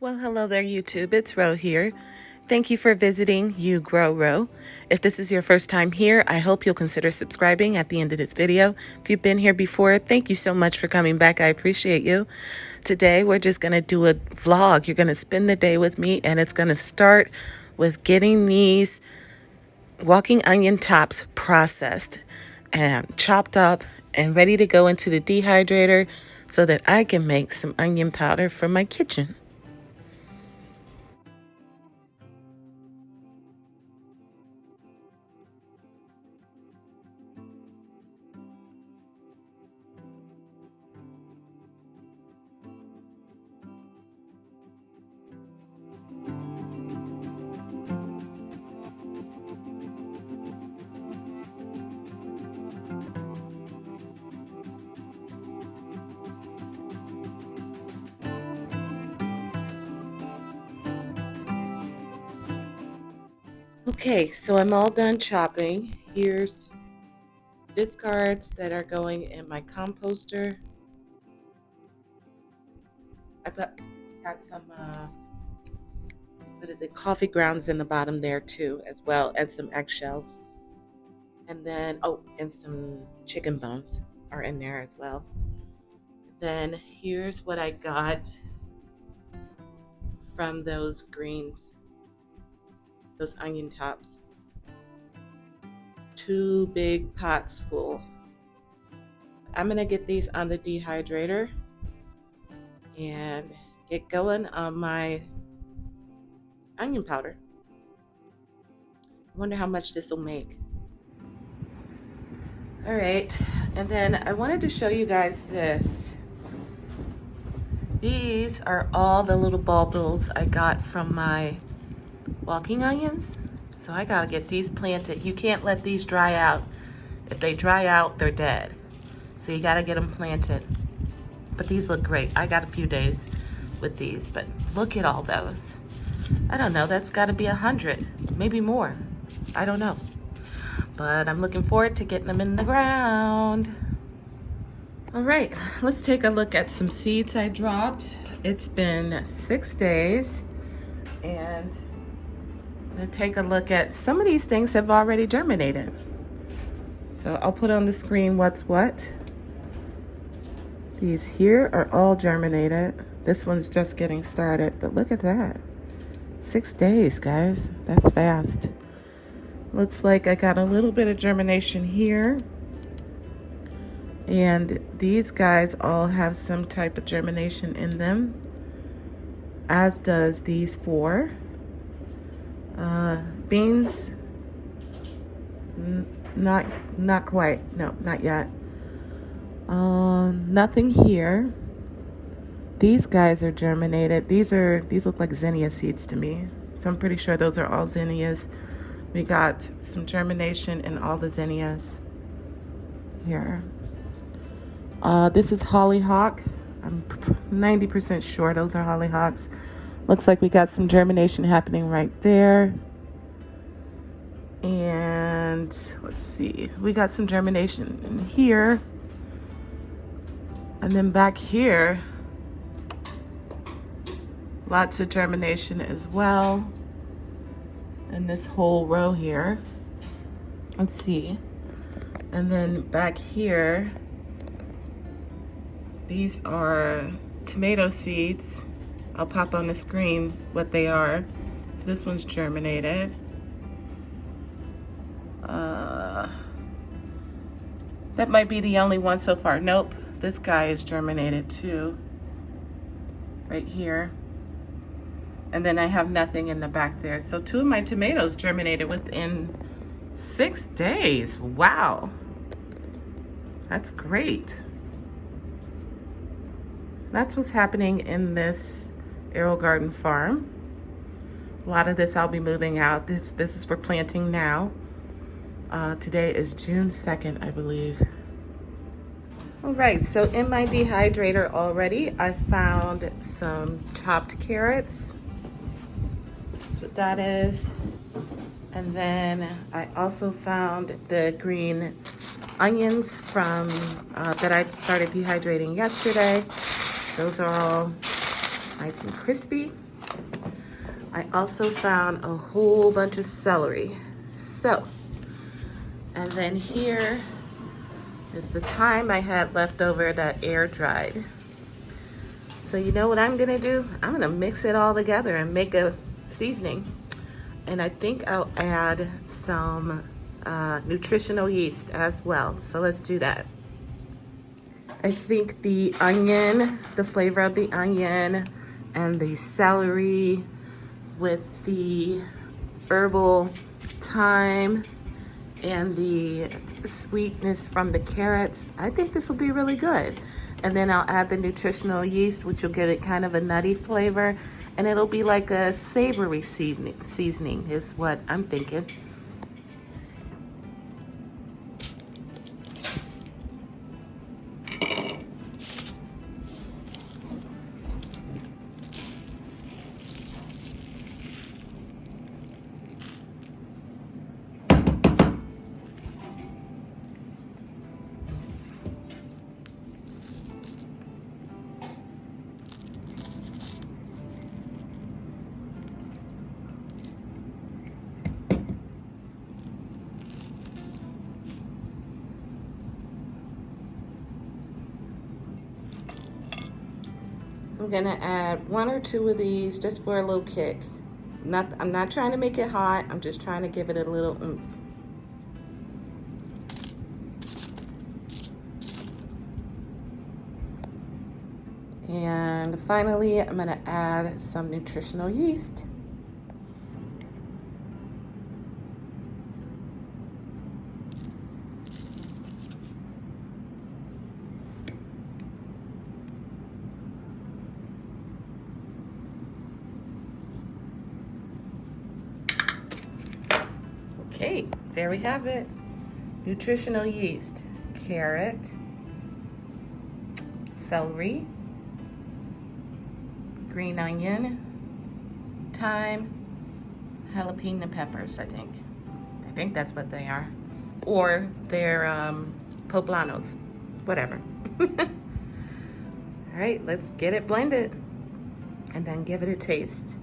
Well, hello there, YouTube. It's Ro here. Thank you for visiting You Grow Ro. If this is your first time here, I hope you'll consider subscribing at the end of this video. If you've been here before, thank you so much for coming back. I appreciate you. Today, we're just going to do a vlog. You're going to spend the day with me, and it's going to start with getting these walking onion tops processed and chopped up and ready to go into the dehydrator so that I can make some onion powder for my kitchen. Okay, so I'm all done chopping. Here's discards that are going in my composter. I've got some, what is it, coffee grounds in the bottom there too, as well, and some eggshells. And then, oh, and some chicken bones are in there as well. Then here's what I got from those greens, those onion tops. 2 big pots full. I'm gonna get these on the dehydrator and get going on my onion powder. I wonder how much this will make. All right, and then I wanted to show you guys this. These are all the little bulbils I got from my walking onions. So I gotta get these planted. You can't let these dry out. If they dry out, they're dead. So you gotta get them planted. But these look great. I got a few days with these, but look at all those. I don't know, that's gotta be 100, maybe more. I don't know. But I'm looking forward to getting them in the ground. All right, let's take a look at some seeds I dropped. It's been 6 days, and I'm gonna take a look at some of these things have already germinated. So I'll put on the screen what's what. These here are all germinated. This one's just getting started, but look at that. 6 days, guys, that's fast. Looks like I got a little bit of germination here. And these guys all have some type of germination in them, as does these 4. Beans, not quite, no, not yet. Nothing here. These guys are germinated. These look like zinnia seeds to me. So I'm pretty sure those are all zinnias. We got some germination in all the zinnias here. This is hollyhock. I'm 90% sure those are hollyhocks. Looks like we got some germination happening right there. And let's see, we got some germination in here. And then back here, lots of germination as well. And this whole row here. Let's see. And then back here, these are tomato seeds. I'll pop on the screen what they are. So this one's germinated. That might be the only one so far. Nope, this guy is germinated too. Right here. And then I have nothing in the back there. So 2 of my tomatoes germinated within 6 days. Wow, that's great. That's what's happening in this AeroGarden farm. A lot of this I'll be moving out. This is for planting now. Today is June 2nd, I believe. All right, so in my dehydrator already, I found some chopped carrots. That's what that is. And then I also found the green onions from that I started dehydrating yesterday. Those are all nice and crispy. I also found a whole bunch of celery. So, and then here is the thyme I had left over that air dried. So you know what I'm gonna do? I'm gonna mix it all together and make a seasoning. And I think I'll add some nutritional yeast as well. So let's do that. I think the onion, the flavor of the onion and the celery with the herbal thyme and the sweetness from the carrots, I think this will be really good. And then I'll add the nutritional yeast, which will give it kind of a nutty flavor, and it'll be like a savory seasoning is what I'm thinking. I'm gonna add 1 or 2 of these just for a little kick. I'm not trying to make it hot, I'm just trying to give it a little oomph. And finally, I'm gonna add some nutritional yeast. Okay, there we have it. Nutritional yeast, carrot, celery, green onion, thyme, jalapeno peppers, I think. I think that's what they are. Or they're poblanos, whatever. All right, let's get it blended and then give it a taste.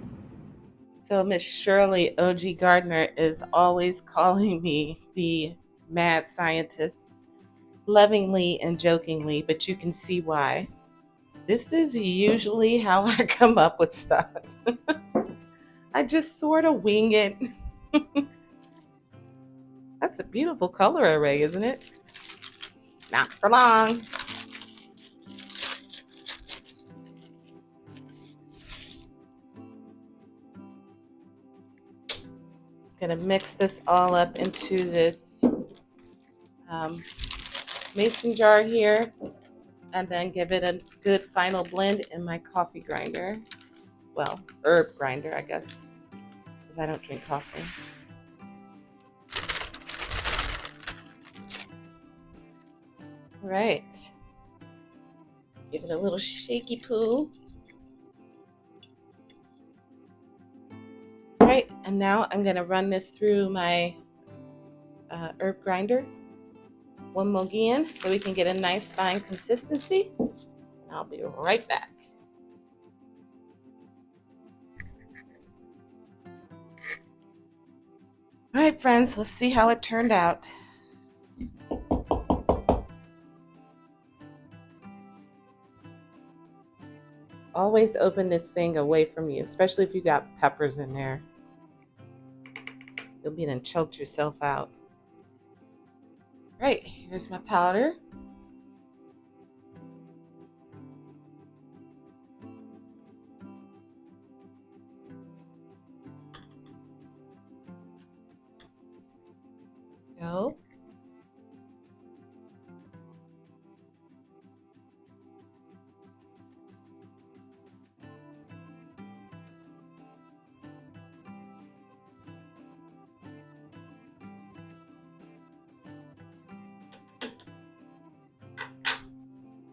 So Miss Shirley O.G. Gardner is always calling me the mad scientist, lovingly and jokingly, but you can see why. This is usually how I come up with stuff. I just sort of wing it. That's a beautiful color array, isn't it? Not for long. Just gonna mix this all up into this mason jar here, and then give it a good final blend in my coffee grinder. Well, herb grinder, I guess, because I don't drink coffee. All right. Give it a little shaky poo. All right, and now I'm gonna run this through my herb grinder one more again so we can get a nice fine consistency. I'll be right back. All right, friends, let's see how it turned out. Always open this thing away from you, especially if you got peppers in there. You'll be done choked yourself out. All right, here's my powder. Go.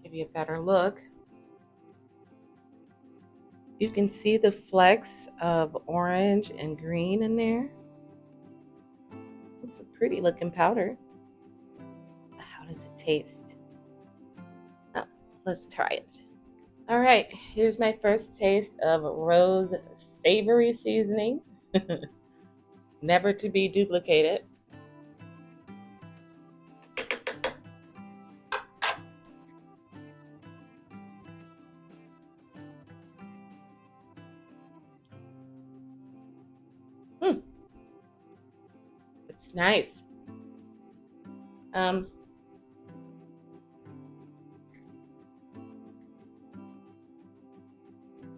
Give you a better look. You can see the flecks of orange and green in there. It's a pretty looking powder. How does it taste? Oh, let's try it. All right, here's my first taste of rose savory seasoning. Never to be duplicated. Mm, it's nice. Um,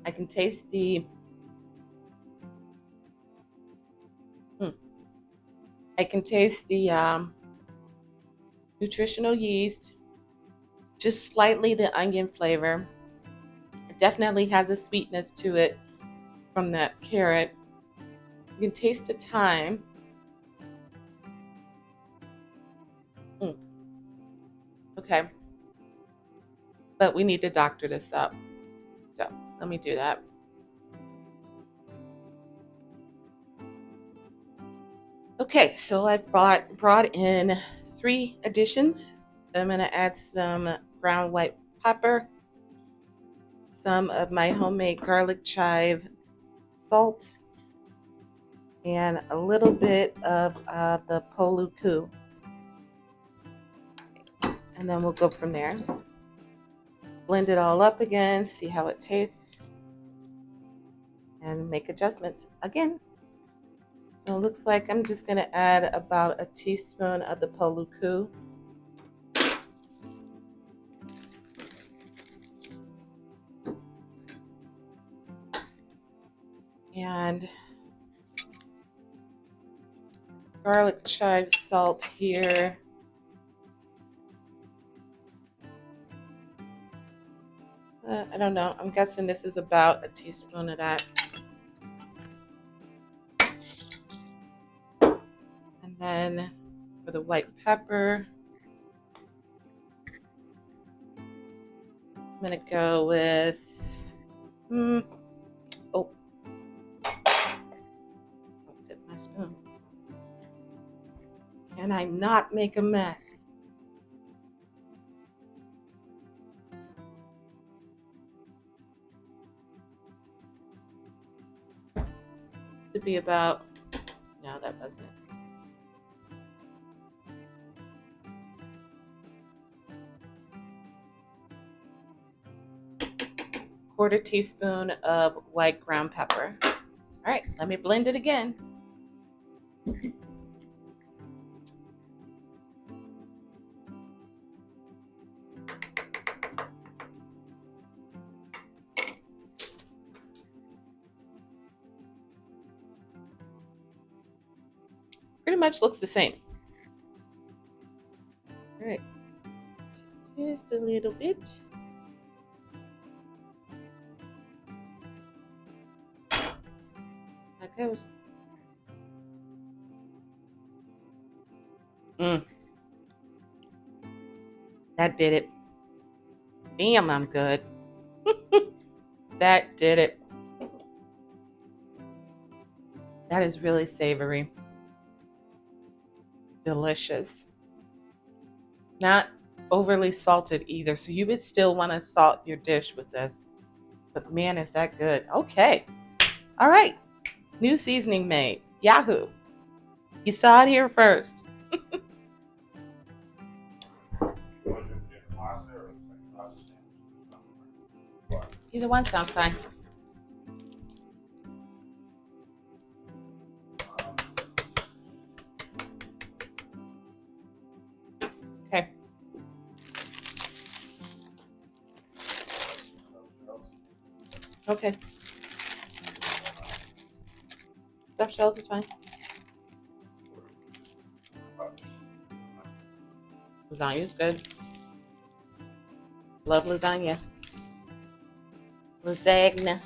I can taste the. Mm, I can taste the nutritional yeast, just slightly the onion flavor. It definitely has a sweetness to it from that carrot. You can taste the thyme. Mm, okay, but we need to doctor this up. So let me do that. Okay, so I've brought in 3 additions. I'm gonna add some ground white pepper, some of my homemade garlic chive salt, and a little bit of the poluku. And then we'll go from there. Blend it all up again, see how it tastes, and make adjustments again. So it looks like I'm just gonna add about a teaspoon of the poluku. And garlic chive salt here. I don't know. I'm guessing this is about a teaspoon of that. And then for the white pepper, I'm going to go with, oh, get my spoon. Can I not make a mess? To be about, no, that wasn't. Quarter teaspoon of white ground pepper. All right, let me blend it again. Pretty much looks the same. All right, just a little bit. That goes. That did it. Damn, I'm good. That did it. That is really savory. Delicious. Not overly salted either. So you would still want to salt your dish with this. But man, is that good. Okay. All right. New seasoning made. Yahoo. You saw it here first. Either one sounds fine. Okay. Okay. Stuffed shells is fine. Lasagna is good. Love lasagna. Lasagna.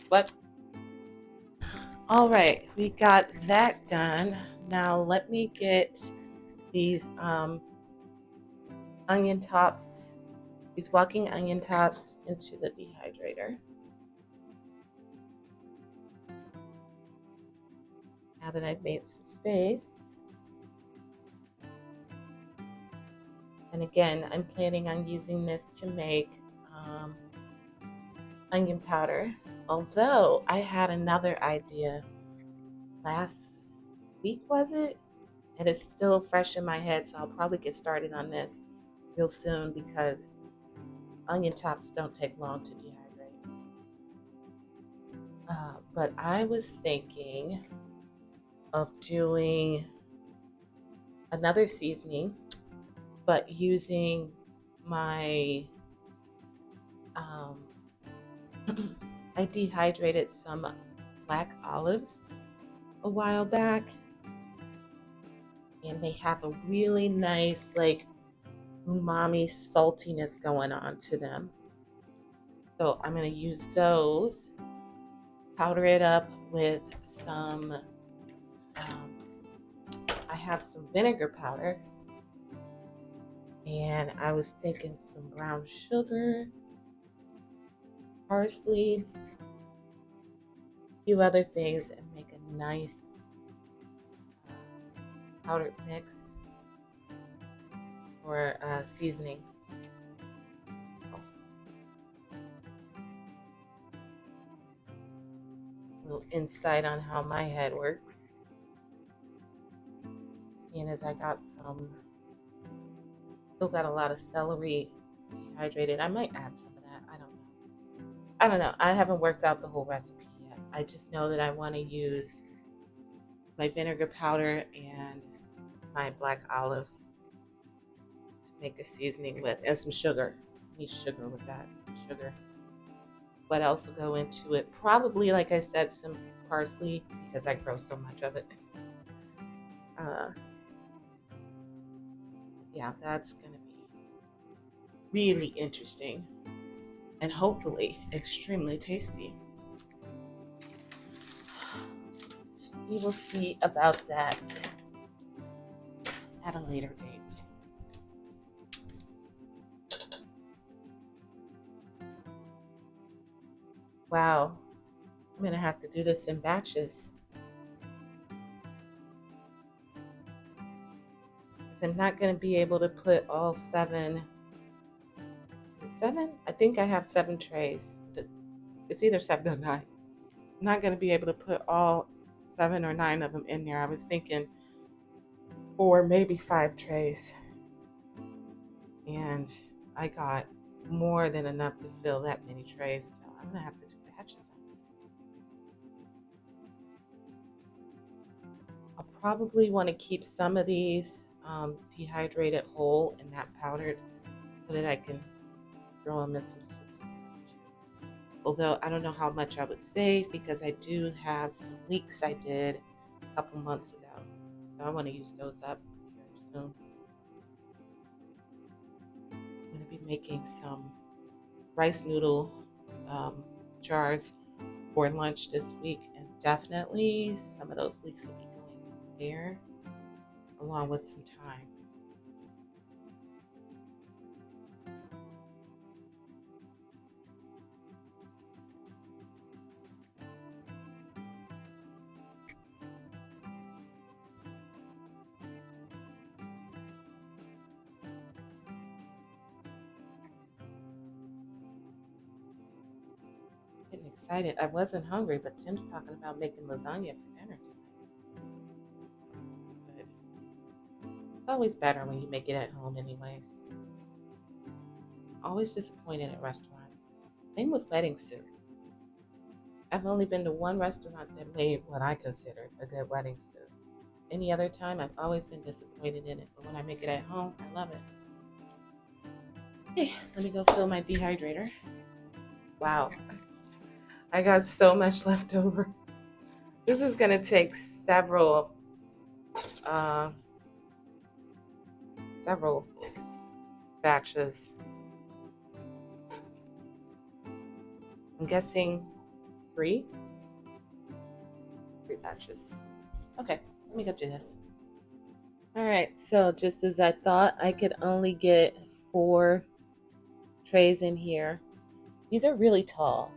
What? All right, we got that done. Now let me get these onion tops, these walking onion tops into the dehydrator. Now that I've made some space. And again, I'm planning on using this to make onion powder. Although I had another idea last week, was it? And it's still fresh in my head, so I'll probably get started on this real soon because onion tops don't take long to dehydrate. But I was thinking of doing another seasoning, but using my um, I dehydrated some black olives a while back, and they have a really nice like umami saltiness going on to them. So I'm going to use those, powder it up with some I have some vinegar powder, and I was thinking some brown sugar, parsley, a few other things, and make a nice powdered mix or seasoning. A little insight on how my head works. Seeing as I got still got a lot of celery dehydrated. I might add some of that. I don't know. I haven't worked out the whole recipe yet. I just know that I want to use my vinegar powder and my black olives to make a seasoning with, and some sugar. I need sugar with that. Some sugar. What else will go into it? Probably, like I said, some parsley because I grow so much of it. Yeah, that's going to be really interesting and hopefully extremely tasty. So we will see about that at a later date. Wow, I'm going to have to do this in batches. I'm not going to be able to put all 7. Is it 7? I think I have 7 trays. It's either 7 or 9. I'm not going to be able to put all 7 or 9 of them in there. I was thinking 4, maybe 5 trays. And I got more than enough to fill that many trays. So I'm going to have to do batches on this. I'll probably want to keep some of these dehydrated whole and not powdered so that I can throw them in some soups. Although I don't know how much I would save because I do have some leeks I did a couple months ago. So I want to use those up here soon. I'm going to be making some rice noodle jars for lunch this week, and definitely some of those leeks will be going there along with some thyme. Getting excited. I wasn't hungry, but Tim's talking about making lasagna for dinner tonight. Good. It's always better when you make it at home anyways. Always disappointed at restaurants. Same with wedding soup. I've only been to one restaurant that made what I considered a good wedding soup. Any other time, I've always been disappointed in it, but when I make it at home, I love it. Okay, let me go fill my dehydrator. Wow, I got so much left over. This is gonna take several batches. I'm guessing 3 batches. Okay, let me go do this. All right, so just as I thought, I could only get 4 trays in here. These are really tall,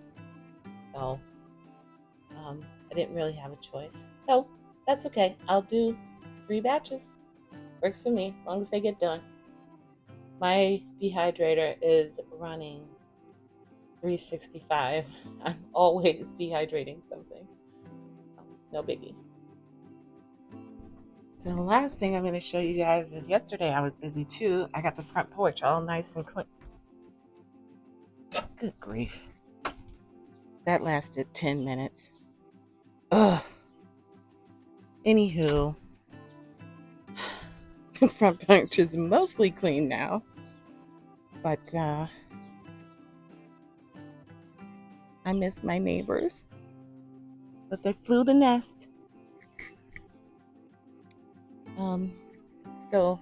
so I didn't really have a choice. So that's okay. I'll do 3 batches. Works for me, as long as they get done. My dehydrator is running 365. I'm always dehydrating something. So, no biggie. So the last thing I'm going to show you guys is yesterday I was busy too. I got the front porch all nice and clean. Good grief. That lasted 10 minutes. Ugh. Anywho, the front porch is mostly clean now. But I miss my neighbors. But they flew the nest. So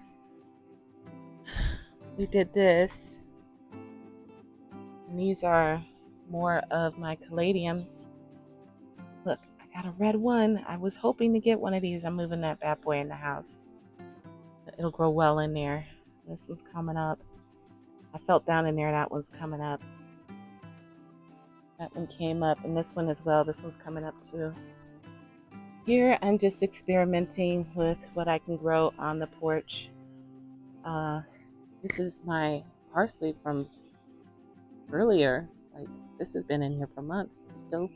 we did this. And these are more of my caladiums. Look, I got a red one. I was hoping to get one of these. I'm moving that bad boy in the house. It'll grow well in there. This one's coming up. I felt down in there. That one's coming up. That one came up. And this one as well. This one's coming up too. Here, I'm just experimenting with what I can grow on the porch. This is my parsley from earlier. Like, this has been in here for months. It's still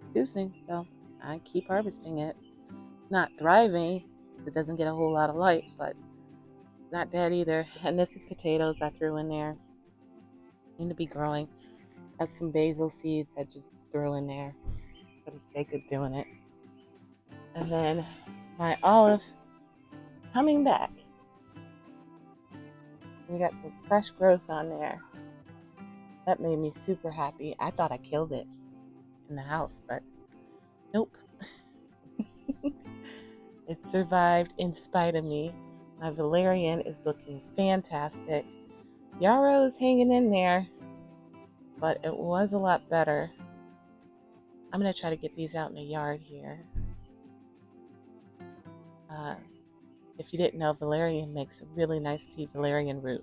producing, so I keep harvesting it. It's not thriving. It doesn't get a whole lot of light, but it's not dead either. And this is potatoes I threw in there. Seem to be growing. Got some basil seeds I just threw in there for the sake of doing it. And then my olive is coming back. We got some fresh growth on there. That made me super happy. I thought I killed it in the house, but nope. It survived in spite of me. My valerian is looking fantastic. Yarrow is hanging in there, but it was a lot better. I'm going to try to get these out in the yard here. If you didn't know, valerian makes a really nice tea, valerian root.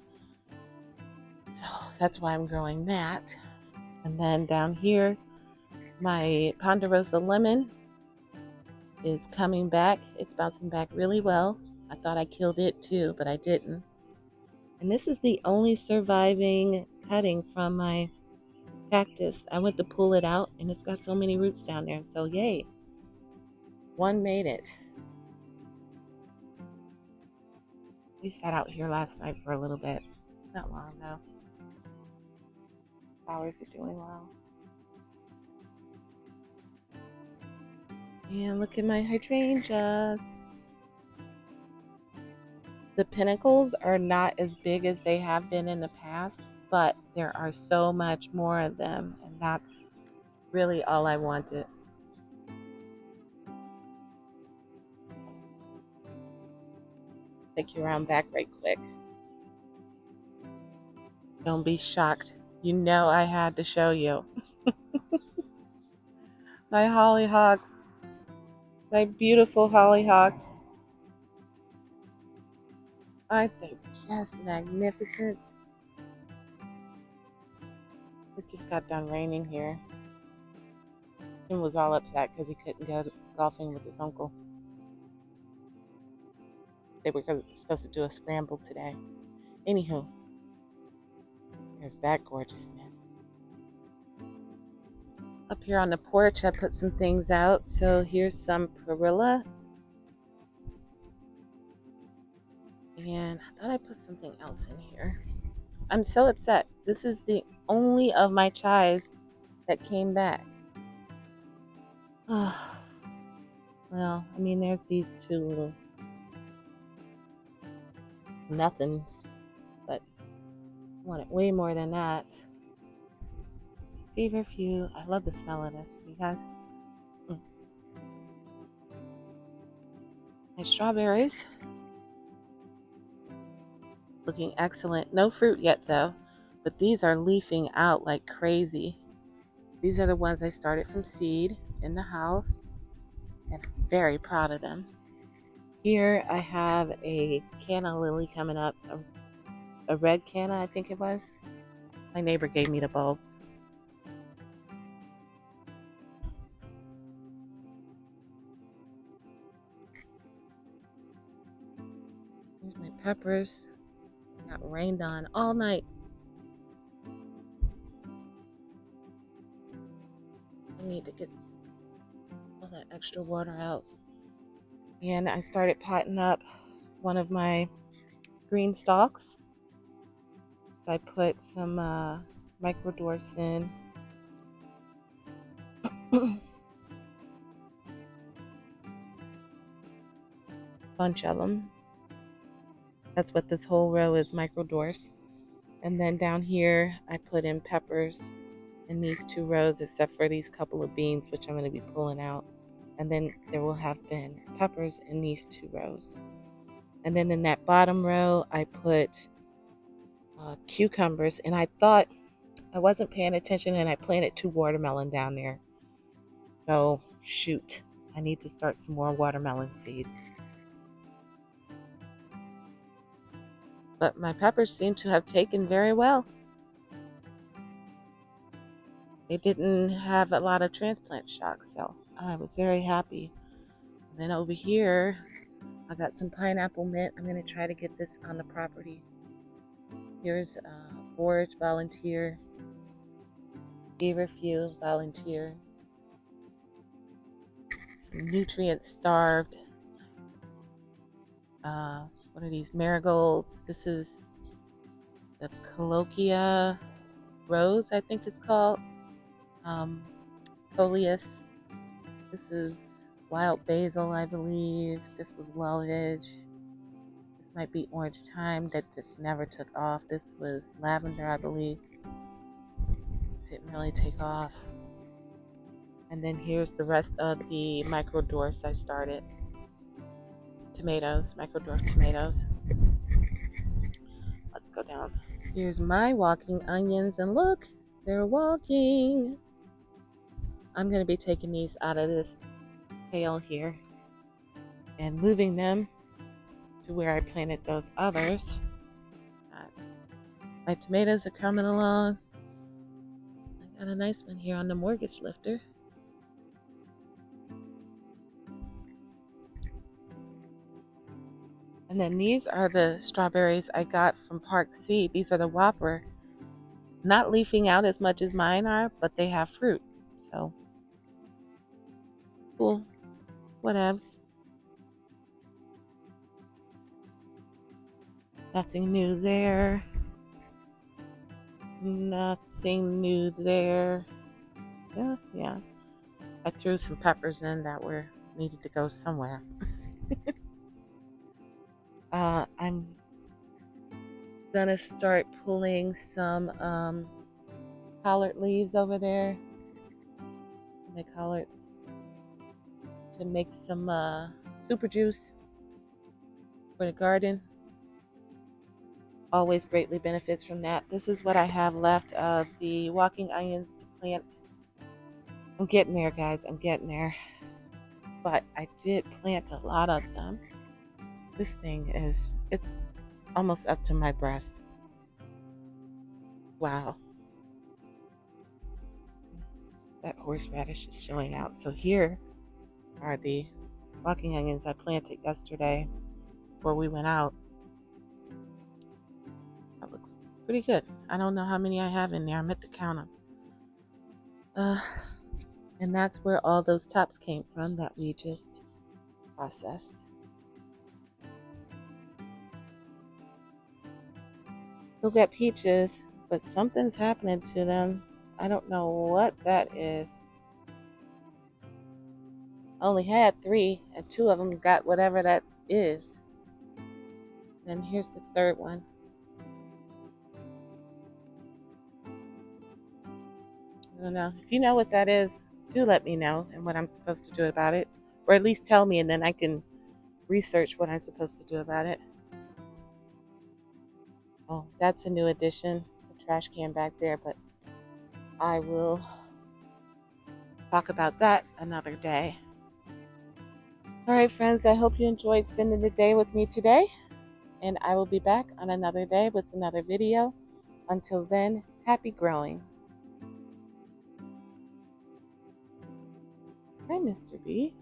So that's why I'm growing that. And then down here, my ponderosa lemon is coming back. It's bouncing back really well. I thought I killed it too, but I didn't. And this is the only surviving cutting from my cactus. I went to pull it out and it's got so many roots down there. So yay, one made it. We sat out here last night for a little bit. Not long though. Flowers are doing well. And look at my hydrangeas. The pinnacles are not as big as they have been in the past, but there are so much more of them, and that's really all I wanted. Take you around back right quick. Don't be shocked. You know I had to show you. My hollyhocks. My beautiful hollyhocks. Aren't they just magnificent? It just got done raining here. Tim was all upset because he couldn't go golfing with his uncle. They were supposed to do a scramble today. Anywho, there's that gorgeousness. Up here on the porch, I put some things out. So here's some perilla. And I thought I put something else in here. I'm so upset. This is the only of my chives that came back. Well, I mean, there's these two little nothings, but I wanted way more than that. Feverfew. I love the smell of this, you guys. My strawberries. Looking excellent. No fruit yet though, but these are leafing out like crazy. These are the ones I started from seed in the house, and I'm very proud of them. Here I have a canna lily coming up, a red canna I think it was. My neighbor gave me the bulbs. Here's my peppers. Got rained on all night. I need to get all that extra water out. And I started potting up one of my green stalks. I put some microdorse in. Bunch of them. That's what this whole row is, microdorse. And then down here I put in peppers in these 2 rows, except for these couple of beans, which I'm going to be pulling out. And then there will have been peppers in these 2 rows. And then in that bottom row I put cucumbers, and I thought I wasn't paying attention and I planted 2 watermelon down there. So shoot, I need to start some more watermelon seeds. But my peppers seem to have taken very well. They didn't have a lot of transplant shock, so I was very happy. And then over here, I got some pineapple mint. I'm going to try to get this on the property. Here's forage volunteer, feverfew volunteer, some nutrient starved. What are these marigolds? This is the Colloquia rose, I think it's called. Coleus. This is wild basil, I believe. This was Lowledge. This might be orange thyme that just never took off. This was lavender, I believe. Didn't really take off. And then here's the rest of the microdorse I started. Tomatoes, microdorse tomatoes. Let's go down. Here's my walking onions, and look, they're walking. I'm going to be taking these out of this pail here and moving them to where I planted those others. My tomatoes are coming along. I got a nice one here on the mortgage lifter. And then these are the strawberries I got from Park Seed. These are the Whopper. Not leafing out as much as mine are, but they have fruit. So, cool. Whatevs. Nothing new there. Nothing new there. Yeah. I threw some peppers in that were needed to go somewhere. I'm gonna start pulling some collard leaves over there. My collards to make some super juice for the garden. Always greatly benefits from that. This is what I have left of the walking onions to plant. I'm getting there, guys. I'm getting there. But I did plant a lot of them. This thing it's almost up to my breast. Wow. That horseradish is showing out. So here are the walking onions I planted yesterday before we went out. That looks pretty good. I don't know how many I have in there. I meant to count them. And that's where all those tops came from that we just processed. Still got peaches, but something's happening to them. I don't know what that is. I only had 3, and 2 of them got whatever that is. And here's the 3rd one. I don't know. If you know what that is, do let me know and what I'm supposed to do about it. Or at least tell me, and then I can research what I'm supposed to do about it. Oh, that's a new addition. The trash can back there, but I will talk about that another day. All right, friends, I hope you enjoyed spending the day with me today, and I will be back on another day with another video. Until then, happy growing. Hi, Mr. B.